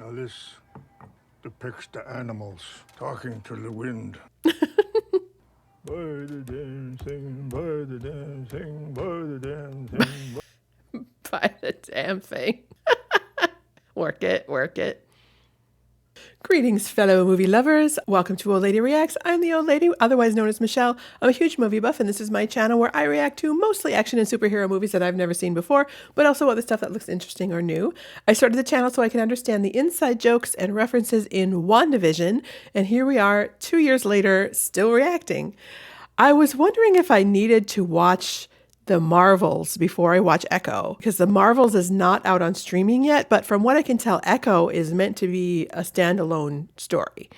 Now this depicts the animals talking to the wind. By the damn thing, by the damn thing, by the damn thing. By the damn thing. Work it, work it. Greetings, fellow movie lovers. Welcome to Old Lady Reacts. I'm the old lady, otherwise known as Michelle. I'm a huge movie buff, and this is my channel where I react to mostly action and superhero movies that I've never seen before, but also other stuff that looks interesting or new. I started the channel so I can understand the inside jokes and references in WandaVision, and here we are 2 years later, still reacting. I was wondering if I needed to watch The Marvels before I watch Echo, because The Marvels is not out on streaming yet, but from what I can tell, Echo is meant to be a standalone story.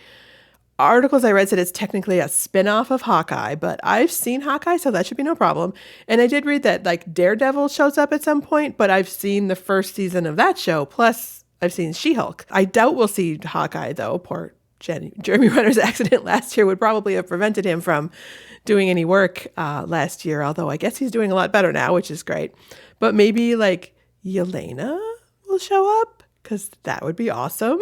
Articles I read said it's technically a spin-off of Hawkeye, but I've seen Hawkeye, so that should be no problem. And I did read that like Daredevil shows up at some point, but I've seen the first season of that show, plus I've seen She-Hulk. I doubt we'll see Hawkeye though. Poor Jeremy Renner's accident last year would probably have prevented him from doing any work last year, although I guess he's doing a lot better now, which is great. But maybe like Yelena will show up, because that would be awesome.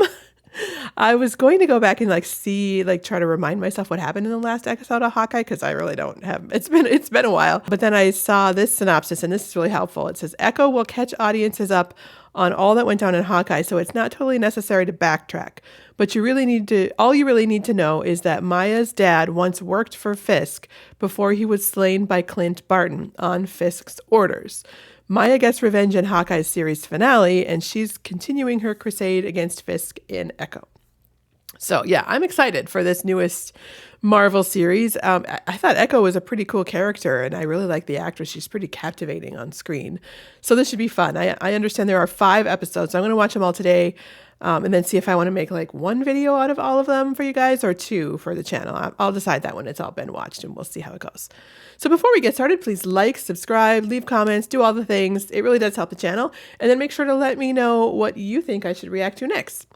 I was going to go back and try to remind myself what happened in the last episode of Hawkeye, because I really don't have, it's been a while. But then I saw this synopsis, and this is really helpful. It says, Echo will catch audiences up on all that went down in Hawkeye, so it's not totally necessary to backtrack. But all you really need to know is that Maya's dad once worked for Fisk before he was slain by Clint Barton on Fisk's orders. Maya gets revenge in Hawkeye's series finale, and she's continuing her crusade against Fisk in Echo. So yeah, I'm excited for this newest Marvel series. I thought Echo was a pretty cool character, and I really like the actress. She's pretty captivating on screen. So this should be fun. I understand there are 5 episodes. So I'm going to watch them all today, and then see if I want to make like 1 video out of all of them for you guys, or 2 for the channel. I'll decide that when it's all been watched, and we'll see how it goes. So before we get started, please like, subscribe, leave comments, do all the things. It really does help the channel. And then make sure to let me know what you think I should react to next.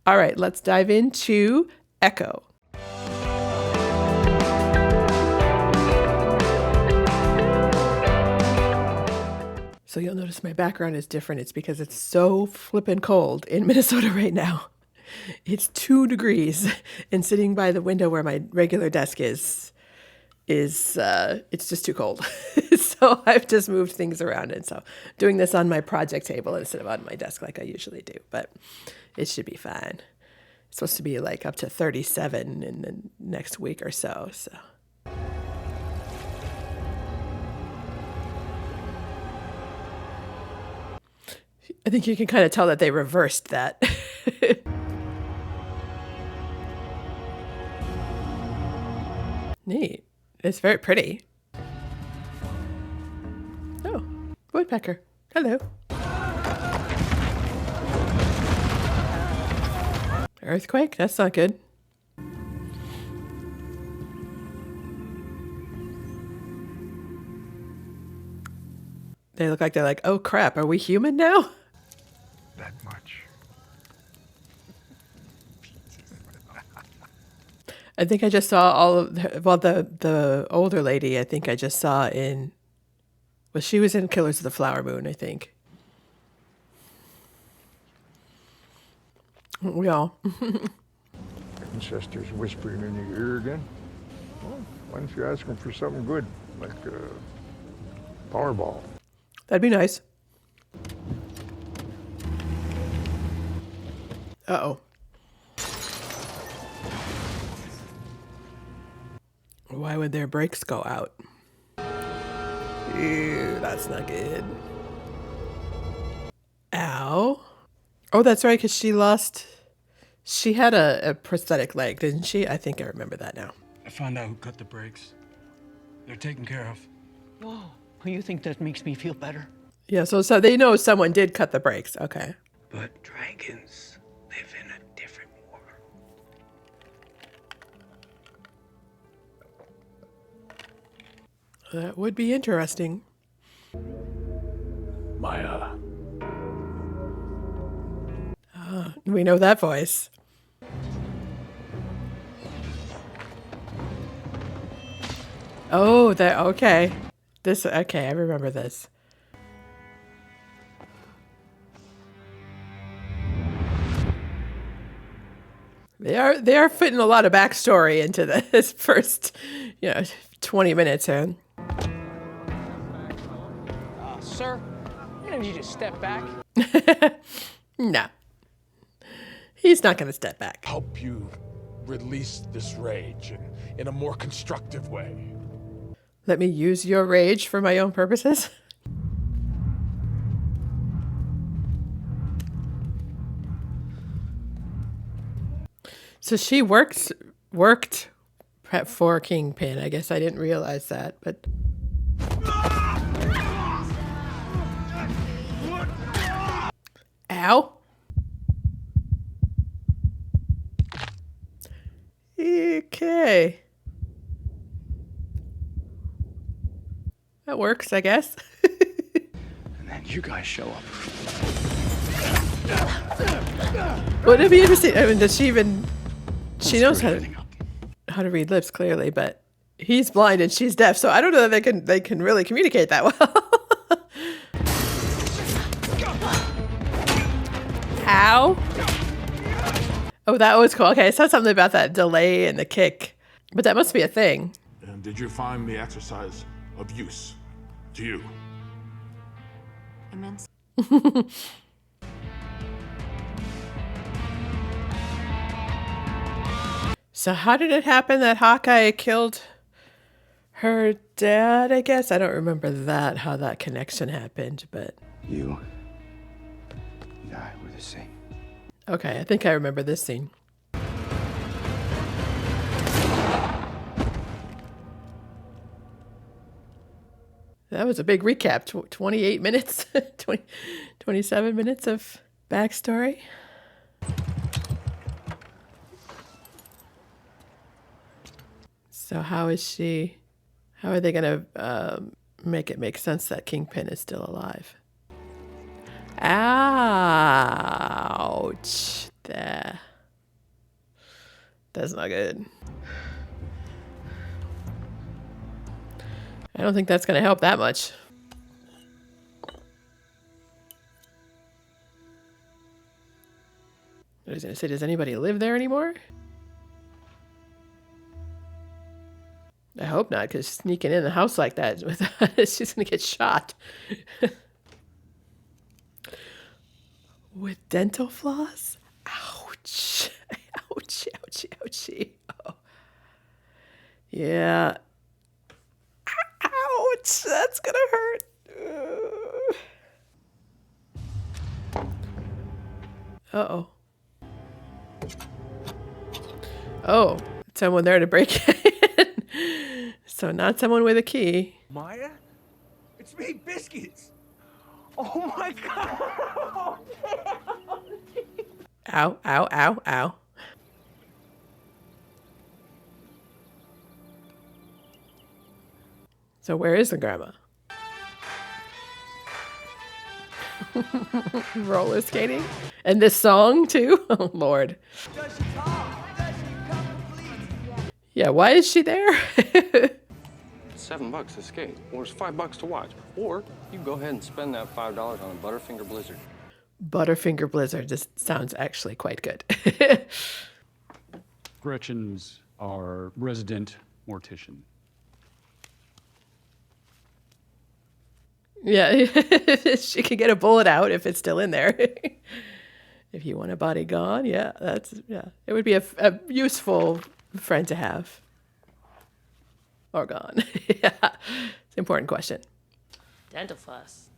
All right, let's dive into Echo. So you'll notice my background is different. It's because it's so flippin' cold in Minnesota right now. It's 2 degrees, and sitting by the window where my regular desk is it's just too cold. So I've just moved things around, and so doing this on my project table instead of on my desk like I usually do, but it should be fine. It's supposed to be like up to 37 in the next week or so. I think you can kind of tell that they reversed that. Neat. It's very pretty. Oh, woodpecker. Hello. Earthquake? That's not good. They look like they're like, oh crap, are we human now? That much. I think I just saw all of the older lady, I think I just saw she was in Killers of the Flower Moon, I think. We all. Ancestors whispering in your ear again. Well, why don't you ask them for something good, like a Powerball? That'd be nice. Uh-oh. Why would their brakes go out? Ew, that's not good. Ow. Oh, that's right, because she had a prosthetic leg, didn't she? I think I remember that now. I found out who cut the brakes. They're taken care of. Whoa, you think that makes me feel better? Yeah, so they know someone did cut the brakes. Okay. But dragons live in a different world. That would be interesting. Maya. We know that voice. Oh, okay. Okay, I remember this. They are fitting a lot of backstory into this first, 20 minutes in. Sir, why don't you just step back? No. He's not going to step back. Help you release this rage in a more constructive way. Let me use your rage for my own purposes. So she worked for Kingpin. I guess I didn't realize that, but ow. Okay. That works, I guess. And then you guys show up. Well, it'd be interesting. I mean, does she even... She knows how to read lips, clearly, but he's blind and she's deaf, so I don't know that they can really communicate that well. Ow. Oh, that was cool. Okay, I saw something about that delay and the kick, but that must be a thing. And did you find the exercise of use to you? Immense. So how did it happen that Hawkeye killed her dad, I guess? I don't remember how that connection happened, but... You and I were the same. Okay, I think I remember this scene. That was a big recap. 28 minutes, 27 minutes of backstory. So how are they going to make it make sense that Kingpin is still alive? Ouch. That's not good. I don't think that's going to help that much. I was going to say, does anybody live there anymore? I hope not, because sneaking in the house like that, she's going to get shot. With dental floss? Ouch. Ouch, ouchie, ouchie. Oh. Yeah. Ouch, that's going to hurt. Uh-oh. Oh, someone there to break in. So not someone with a key. Maya? It's me, Biscuits. Oh my God. Ow, ow, ow, ow. So where is the grandma? Roller skating? And this song too? Oh, Lord. Does she talk? Does she come complete? Yeah, why is she there? $7 to skate, or it's $5 to watch. Or you can go ahead and spend that $5 on a Butterfinger Blizzard. Butterfinger Blizzard just sounds actually quite good. Gretchen's our resident mortician. Yeah, she could get a bullet out if it's still in there. If you want a body gone, yeah, it would be a useful friend to have. Or gone. Yeah, it's an important question. Dental floss.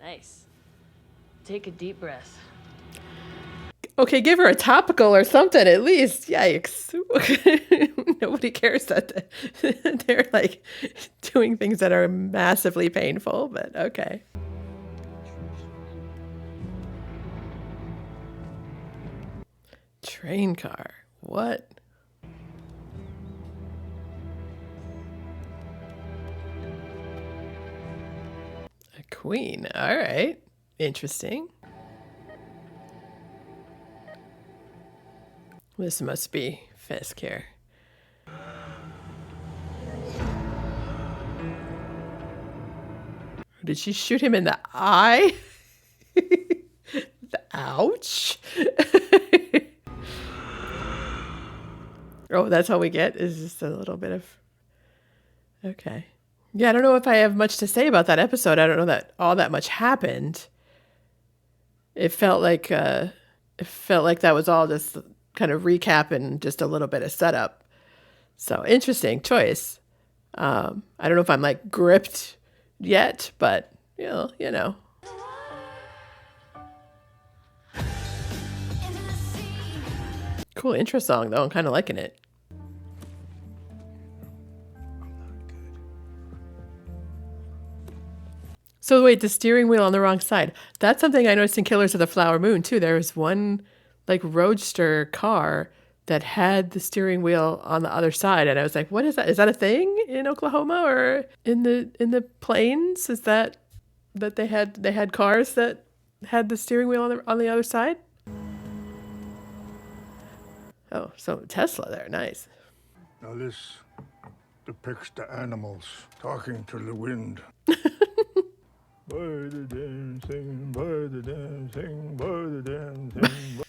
Nice. Take a deep breath. Okay, give her a topical or something at least. Yikes. Nobody cares that they're like doing things that are massively painful, but okay. Train car. What? A queen. All right. Interesting. This must be Fisk here. Did she shoot him in the eye? Ouch. Oh, that's all we get is just a little bit of... Okay. Yeah, I don't know if I have much to say about that episode. I don't know that all that much happened. It felt like that was all just kind of recap and just a little bit of setup. So interesting choice. I don't know if I'm like gripped yet, but you know. Cool intro song though. I'm kind of liking it. So wait, the steering wheel on the wrong side. That's something I noticed in Killers of the Flower Moon too. There was one like roadster car that had the steering wheel on the other side, and I was like, "What is that? Is that a thing in Oklahoma or in the plains? Is that they had cars that had the steering wheel on the other side?" Oh, so Tesla there, nice. Now this depicts the animals talking to the wind. By the damn thing, by the damn thing, by the damn thing.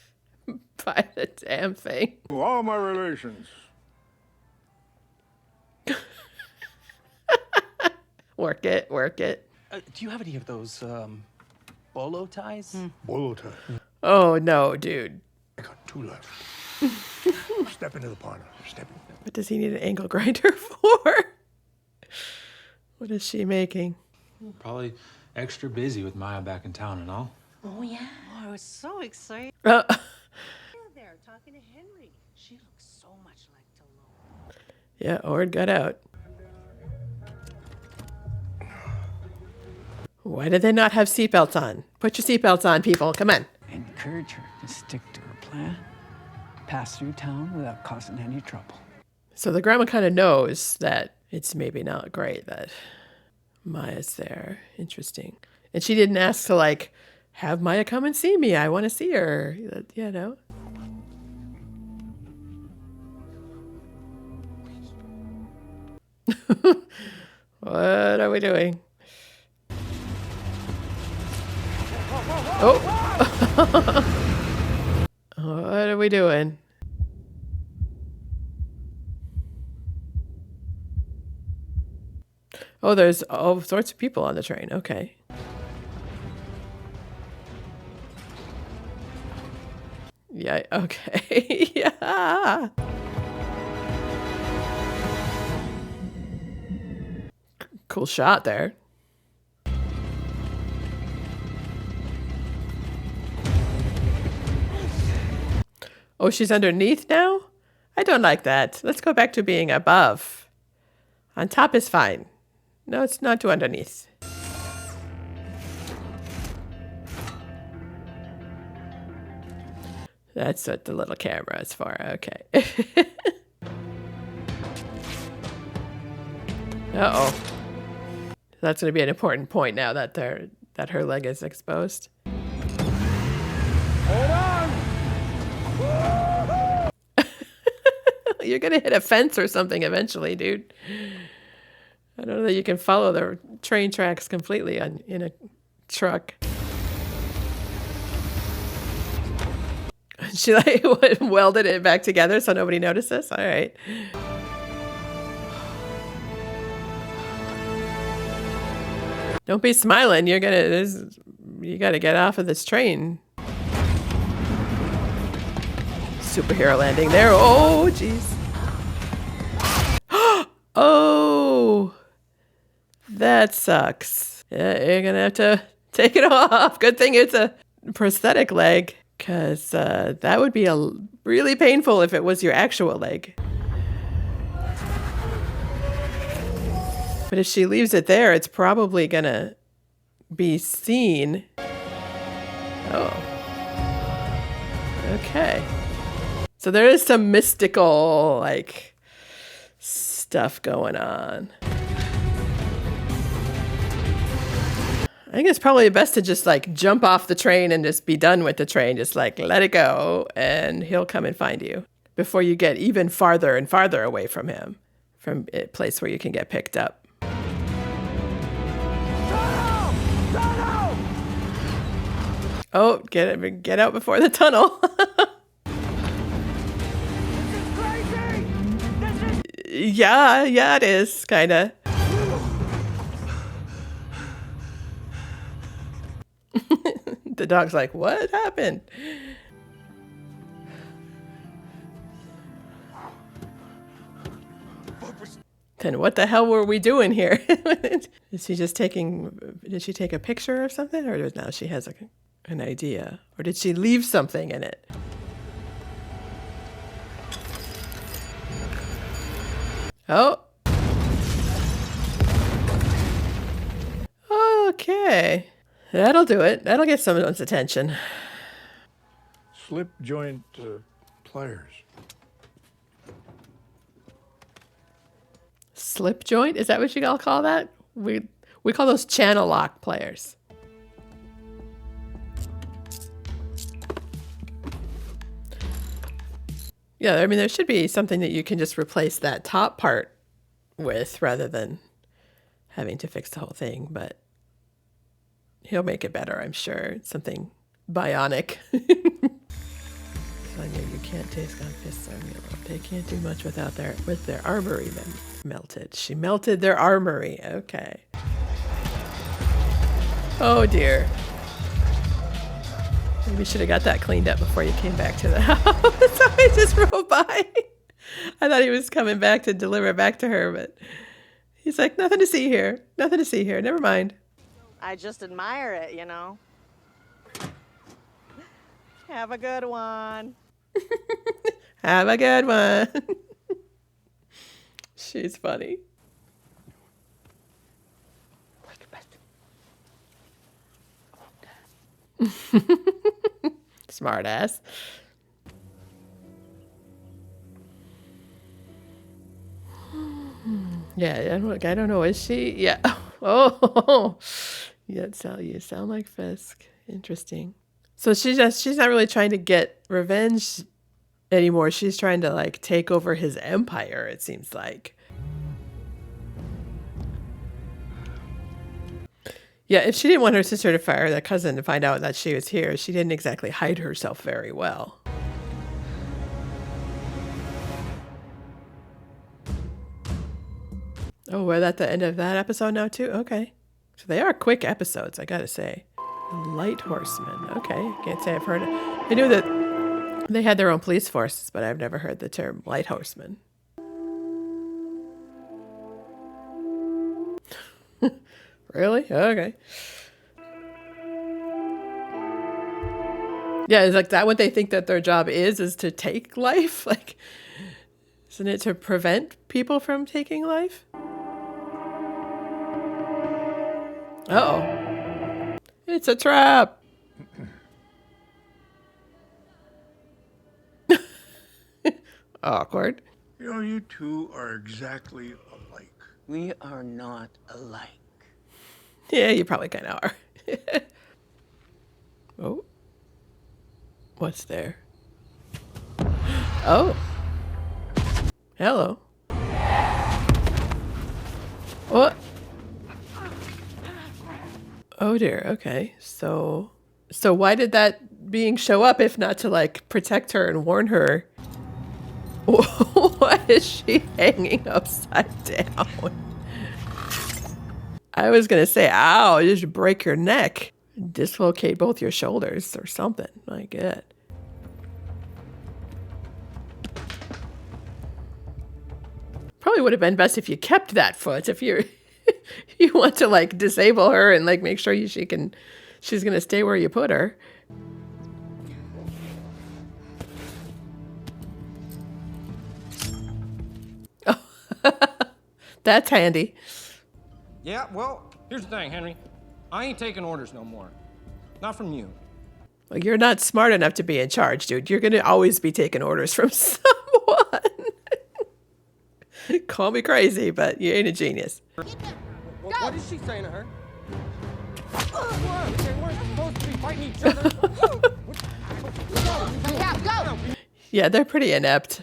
By the damn thing. To all my relations. Work it. Do you have any of those bolo ties? Bolo tie. Oh no, dude. I got 2 left. Step into the pond. Step in. What does he need an angle grinder for? What is she making? Probably extra busy with Maya back in town and all. Oh, yeah. Oh, I was so excited. Uh, There, talking to Henry. She looks so much like Delone. yeah, Ord got out. Why did they not have seatbelts on? Put your seatbelts on, people. Come on. Encourage her to stick to her plan. Pass through town without causing any trouble. So the grandma kind of knows that it's maybe not great that Maya's there. Interesting. And she didn't ask to like, have Maya come and see me. I want to see her. You know. What are we doing? Oh. What are we doing? Oh, there's all sorts of people on the train. Okay. Yeah, okay. Yeah. Cool shot there. Oh, she's underneath now? I don't like that. Let's go back to being above. On top is fine. No, it's not to underneath. That's what the little camera is for. Okay. Uh-oh. That's going to be an important point now that her leg is exposed. Hold on! You're going to hit a fence or something eventually, dude. I don't know that you can follow the train tracks completely in a truck. She like welded it back together so nobody notices? All right. Don't be smiling. You got to get off of this train. Superhero landing there. Oh, jeez. Oh, that sucks. Yeah, you're going to have to take it off. Good thing it's a prosthetic leg, because that would be really painful if it was your actual leg. But if she leaves it there, it's probably going to be seen. Oh. Okay. So there is some mystical, like, stuff going on. I think it's probably best to just, like, jump off the train and just be done with the train. Just, like, let it go, and he'll come and find you before you get even farther and farther away from him, from a place where you can get picked up. Oh, get out before the tunnel. This is crazy! Yeah, it is, kind of. The dog's like, what happened? Then what the hell were we doing here? Is she just did she take a picture or something? Or now she has an idea? Or did she leave something in it? Oh. Okay. That'll do it. That'll get someone's attention. Slip joint pliers. Slip joint? Is that what you all call that? We call those channel lock pliers. Yeah, I mean, there should be something that you can just replace that top part with rather than having to fix the whole thing, but he'll make it better, I'm sure. Something bionic. Sonia, you can't taste gun fists are meal. They can't do much with their armory melted. She melted their armory. Okay. Oh dear. Maybe you should have got that cleaned up before you came back to the house. So I just drove by. I thought he was coming back to deliver it back to her, but he's like, nothing to see here. Nothing to see here. Never mind. I just admire it, you know. Have a good one. Have a good one. She's funny. Smart ass. Yeah, I don't know. Is she? Yeah. Oh, yeah. You sound like Fisk. Interesting. So she's not really trying to get revenge anymore. She's trying to like take over his empire, it seems like. Yeah, if she didn't want her sister to fire that cousin to find out that she was here, she didn't exactly hide herself very well. Oh, we're at the end of that episode now too? Okay. So they are quick episodes, I gotta say. Light Horsemen. Okay, can't say I've heard it. I knew that they had their own police forces, but I've never heard the term Light Horsemen. Really? Okay. Yeah, is like that what they think that their job is to take life? Like, isn't it to prevent people from taking life? Uh-oh. It's a trap. Awkward. You know, you two are exactly alike. We are not alike. Yeah, you probably kind of are. Oh. What's there? Oh. Hello. What? Oh dear. Okay. So why did that being show up if not to like protect her and warn her? Why is she hanging upside down? I was going to say, ow, you should break your neck. Dislocate both your shoulders or something. My God. Probably would have been best if you kept that foot. If you want to like disable her and like make sure she's going to stay where you put her. Oh, that's handy. Yeah, well, here's the thing, Henry. I ain't taking orders no more. Not from you. Well, you're not smart enough to be in charge, dude. You're going to always be taking orders from someone. Call me crazy, but you ain't a genius. What is she saying to her? We're supposed to be fighting each other. Go! Yeah, they're pretty inept.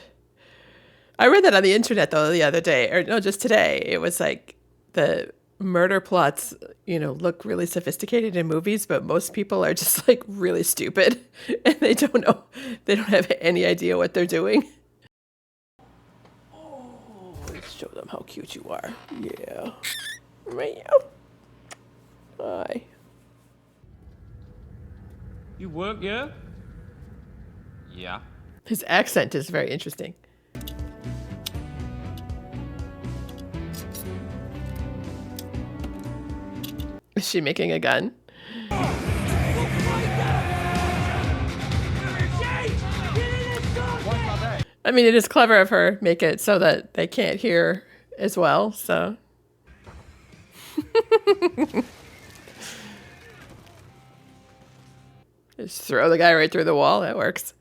I read that on the internet, though, the other day. Or no, just today. It was like the murder plots, look really sophisticated in movies, but most people are just like really stupid and they don't know. They don't have any idea what they're doing. Oh, Show them how cute you are. Yeah. Meow. Hi. You work, yeah? Yeah. His accent is very interesting. Is she making a gun? I mean, it is clever of her, make it so that they can't hear as well, so. Just throw the guy right through the wall, that works.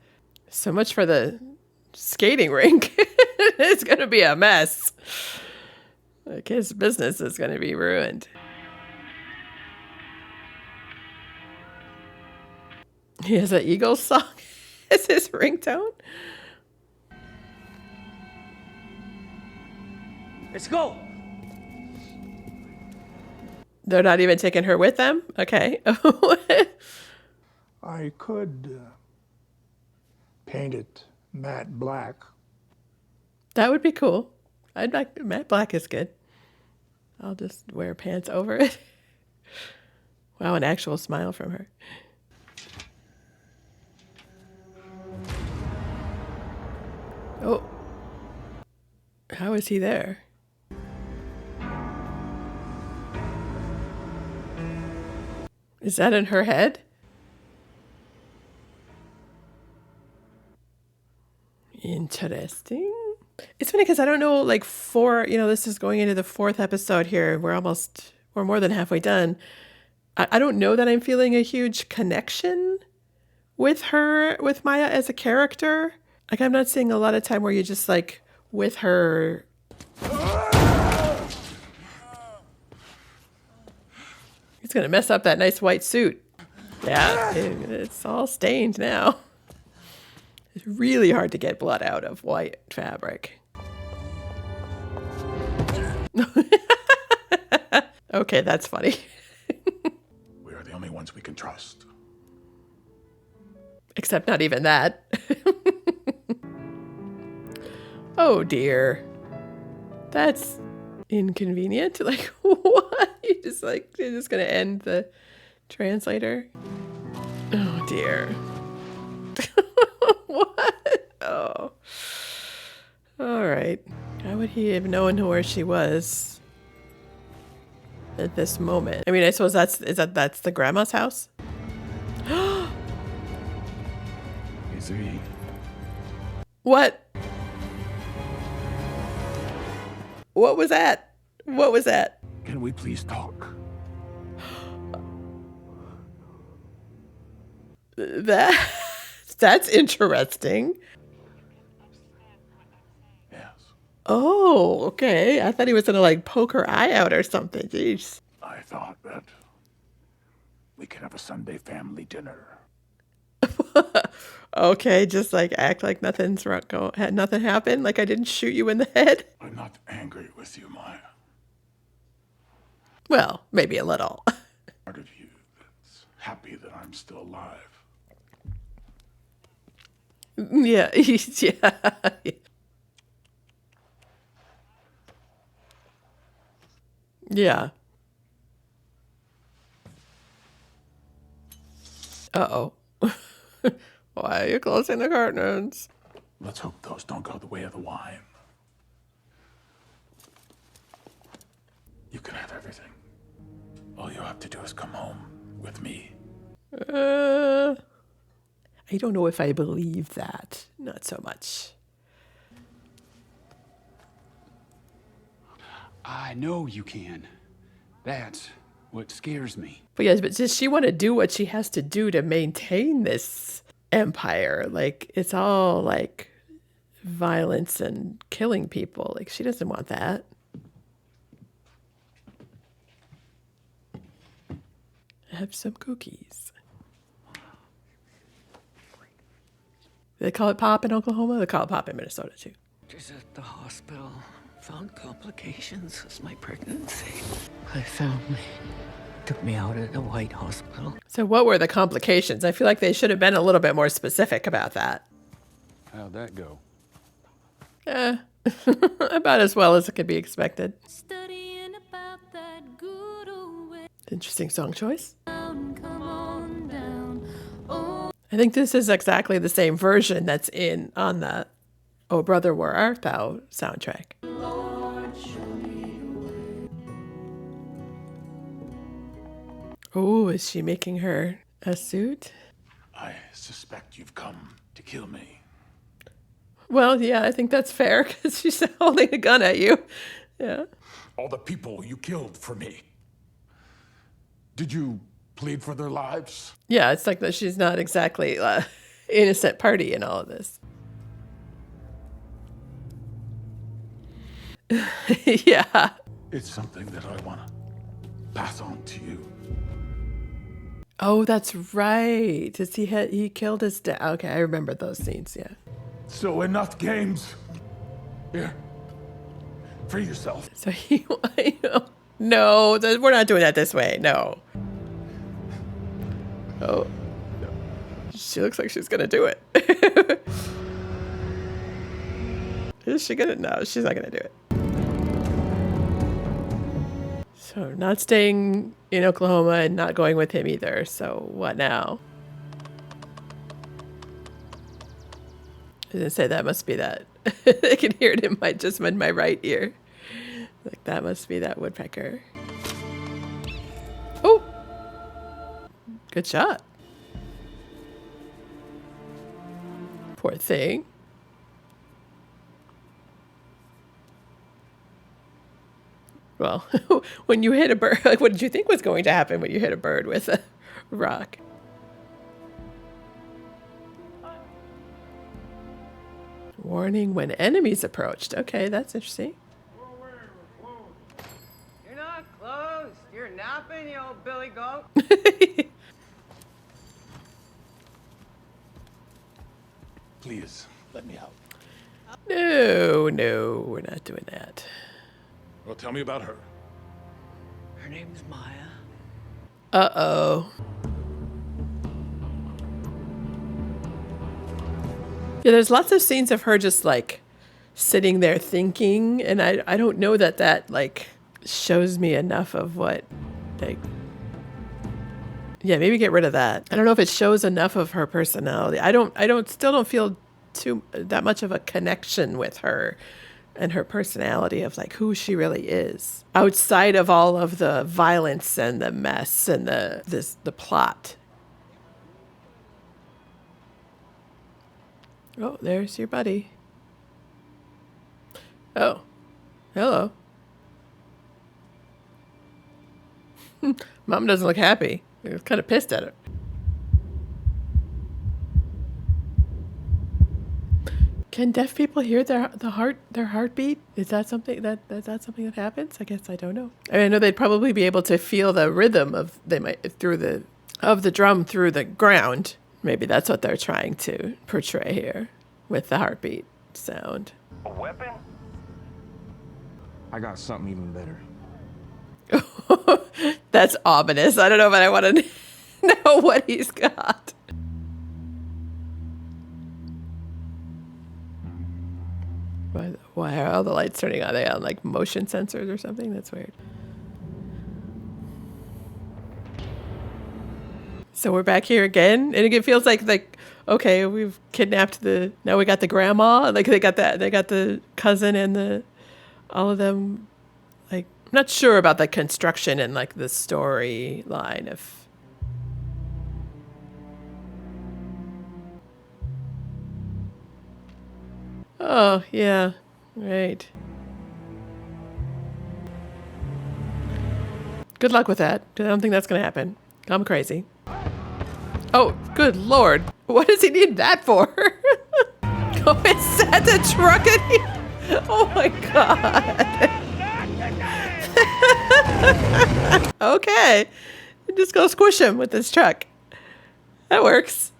So much for the skating rink. It's gonna be a mess. Like, his business is gonna be ruined. He has an Eagles song as his ringtone. Let's go. They're not even taking her with them? Okay. I could paint it matte black. That would be cool. I'd like matte black is good. I'll just wear pants over it. Wow, an actual smile from her. Oh. How is he there? Is that in her head? Interesting. It's funny because I don't know, like, this is going into the 4th episode here. We're more than halfway done. I don't know that I'm feeling a huge connection with her, with Maya as a character. Like, I'm not seeing a lot of time where you're just, like, with her. He's going to mess up that nice white suit. Yeah, it's all stained now. It's really hard to get blood out of white fabric. Okay, that's funny. We are the only ones we can trust. Except not even that. Oh dear. That's inconvenient. Like, what? You're just gonna end the translator? Oh dear. What? Oh. All right. How would he have known where she was at this moment? I mean, I suppose that's the grandma's house? Is he? What? What was that? What was that? Can we please talk? That's interesting. Yes. Oh, okay. I thought he was gonna like poke her eye out or something. Jeez. I thought that we could have a Sunday family dinner. Okay, just like act like nothing's wrong. Nothing happened. Like I didn't shoot you in the head. I'm not angry with you, Maya. Well, maybe a little. Part of you that's happy that I'm still alive. Yeah, yeah. Yeah. Uh-oh. Why are you closing the curtains? Let's hope those don't go the way of the wine. You can have everything. All you have to do is come home with me. I don't know if I believe that. Not so much. I know you can. That's what scares me. But yes, but does she want to do what she has to do to maintain this empire? Like, it's all like violence and killing people. Like, she doesn't want that. Have some cookies. They call it pop in Oklahoma? They call it pop in Minnesota, too. Just at the hospital. Found complications with my pregnancy. My family took me out at the White Hospital. So what were the complications? I feel like they should have been a little bit more specific about that. How'd that go? About as well as it could be expected. Interesting song choice. I think this is exactly the same version that's on the Oh Brother Where Art Thou soundtrack. Oh, is she making her a suit? I suspect you've come to kill me. Well, yeah, I think that's fair because she's holding a gun at you. Yeah. All the people you killed for me. Did you plead for their lives? Yeah, it's like that she's not exactly innocent party in all of this. Yeah. It's something that I want to pass on to you. Oh, that's right. He killed his dad. Okay, I remember those scenes, yeah. So enough games. Here. Free yourself. So no, we're not doing that this way. No. Oh. No. She looks like she's going to do it. Is she going to? No, she's not going to do it. So not staying in Oklahoma and not going with him either. So what now? I didn't say that must be that. I can hear it in my right ear. Like that must be that woodpecker. Oh, good shot. Poor thing. Well, when you hit a bird, like what did you think was going to happen when you hit a bird with a rock? Warning when enemies approached. Okay, that's interesting. You're not closed. You're napping, you old Billy Goat. Please, let me out. No, we're not doing that. Well, tell me about her. Her name's Maya. Uh-oh. Yeah, there's lots of scenes of her just like sitting there thinking, and I don't know that like shows me enough of what like. Yeah, maybe get rid of that. I don't know if it shows enough of her personality. Still don't feel that much of a connection with her and her personality of like who she really is outside of all of the violence and the mess and the plot. Oh, there's your buddy. Oh, hello. Mom doesn't look happy. He's kind of pissed at her. Can deaf people hear their heartbeat? Is that something that happens? I guess I don't know. I know they'd probably be able to feel the rhythm of the drum through the ground. Maybe that's what they're trying to portray here with the heartbeat sound. A weapon? I got something even better. That's ominous. I don't know if I want to know what he's got. Why are all the lights turning on? Are they on like motion sensors or something? That's weird. So we're back here again, and it feels like okay, we've kidnapped now we got the grandma, like they got the cousin and all of them. Like I'm not sure about the construction and like the storyline of. Oh yeah, right. Good luck with that. I don't think that's gonna happen. I'm crazy. Oh, good Lord. What does he need that for? Oh, it's at the truck and oh my God. Okay. Just go squish him with this truck. That works.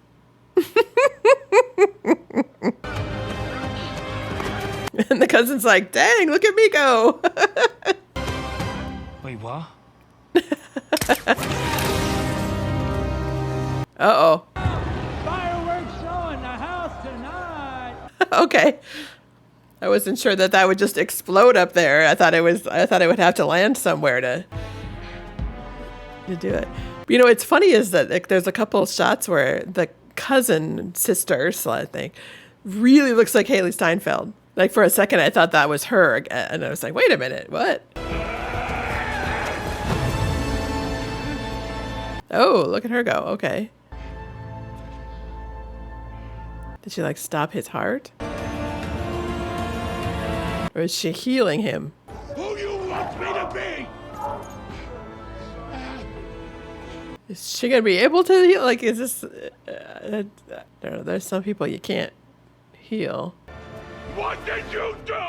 And the cousin's like, dang, look at me go. Wait, what? Fireworks show in the house tonight. Okay. I wasn't sure that would just explode up there. I thought it would have to land somewhere to do it. You know, it's funny is that like, there's a couple of shots where the cousin sister, I think, really looks like Haley Steinfeld. Like for a second, I thought that was her, and I was like, wait a minute, what? Oh, look at her go. Okay. Did she like stop his heart? Or is she healing him? Who you want me to be? Is she gonna be able to heal? Like, is this? I don't know. There's some people you can't heal. What did you do?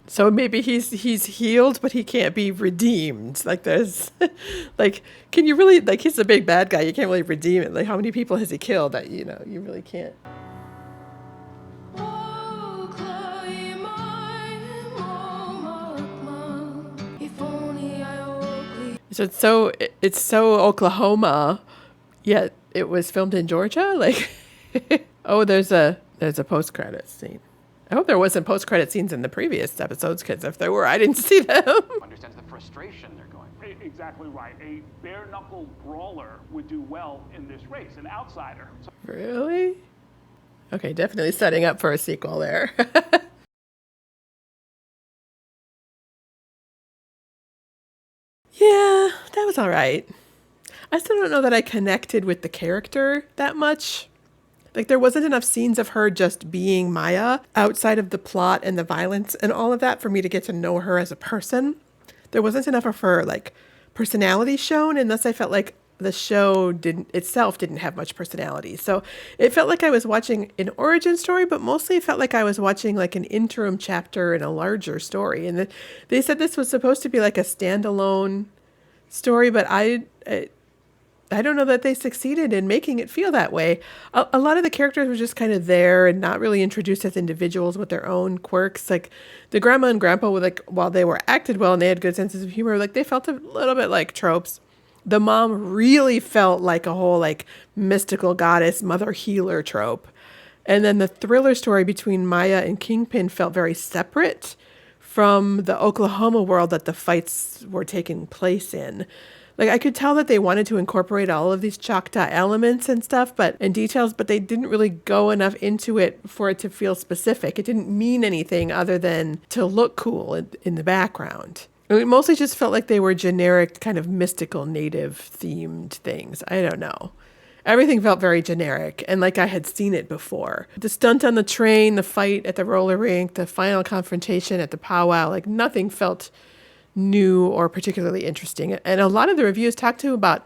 So maybe he's healed, but he can't be redeemed. Like there's, like, can you really, like, he's a big bad guy. You can't really redeem it. Like, how many people has he killed that, you know, you really can't. So it's so Oklahoma, yet it was filmed in Georgia. Like, oh, there's a post-credit scene. I hope there wasn't post-credit scenes in the previous episodes, because if there were, I didn't see them. Understands the frustration they're going through. Exactly right. A bare-knuckle brawler would do well in this race, an outsider. Really? Okay, definitely setting up for a sequel there. Yeah, that was all right. I still don't know that I connected with the character that much. Like, there wasn't enough scenes of her just being Maya outside of the plot and the violence and all of that for me to get to know her as a person. There wasn't enough of her, like, personality shown, and thus I felt like the show didn't have much personality. So it felt like I was watching an origin story, but mostly it felt like I was watching, like, an interim chapter in a larger story. And they said this was supposed to be, like, a standalone story, but I don't know that they succeeded in making it feel that way. A lot of the characters were just kind of there and not really introduced as individuals with their own quirks. Like the grandma and grandpa were like, while they were acted well and they had good senses of humor, like they felt a little bit like tropes. The mom really felt like a whole like mystical goddess, mother healer trope. And then the thriller story between Maya and Kingpin felt very separate from the Oklahoma world that the fights were taking place in. Like, I could tell that they wanted to incorporate all of these Choctaw elements and stuff, and details, but they didn't really go enough into it for it to feel specific. It didn't mean anything other than to look cool in the background. It mostly just felt like they were generic, kind of mystical, native-themed things. I don't know. Everything felt very generic, and like I had seen it before. The stunt on the train, the fight at the roller rink, the final confrontation at the powwow, like nothing felt new or particularly interesting. And a lot of the reviews talked to about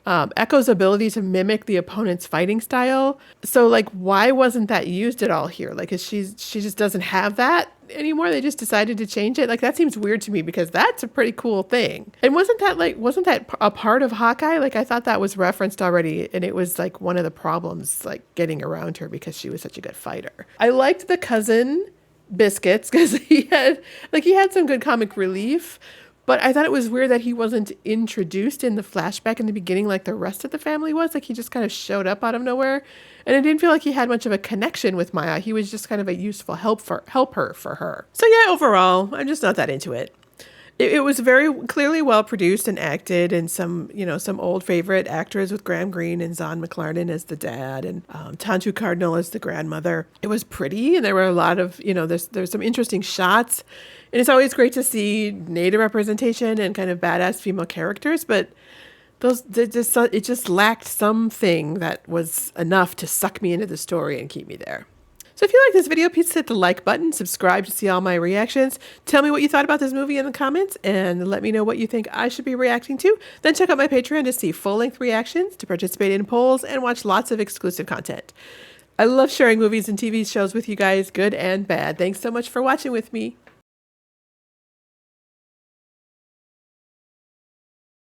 Echo's ability to mimic the opponent's fighting style. So like, why wasn't that used at all here? Like, she just doesn't have that anymore. They just decided to change it. Like, that seems weird to me because that's a pretty cool thing. And wasn't that a part of Hawkeye? Like, I thought that was referenced already, and it was like one of the problems, like getting around her because she was such a good fighter. I liked the cousin Biscuits because he had some good comic relief, but I thought it was weird that he wasn't introduced in the flashback in the beginning like the rest of the family was. Like, he just kind of showed up out of nowhere, and it didn't feel like he had much of a connection with Maya. He was just kind of a useful helper for her. So yeah, overall, I'm just not that into it. It was very clearly well produced and acted, and some old favorite actors with Greene and Zahn McClarnon as the dad, and Tantoo Cardinal as the grandmother. It was pretty, and there were a lot of, there's some interesting shots, and it's always great to see Native representation and kind of badass female characters, but it just lacked something that was enough to suck me into the story and keep me there. So if you like this video, please hit the like button, subscribe to see all my reactions. Tell me what you thought about this movie in the comments, and let me know what you think I should be reacting to. Then check out my Patreon to see full-length reactions, to participate in polls, and watch lots of exclusive content. I love sharing movies and TV shows with you guys, good and bad. Thanks so much for watching with me.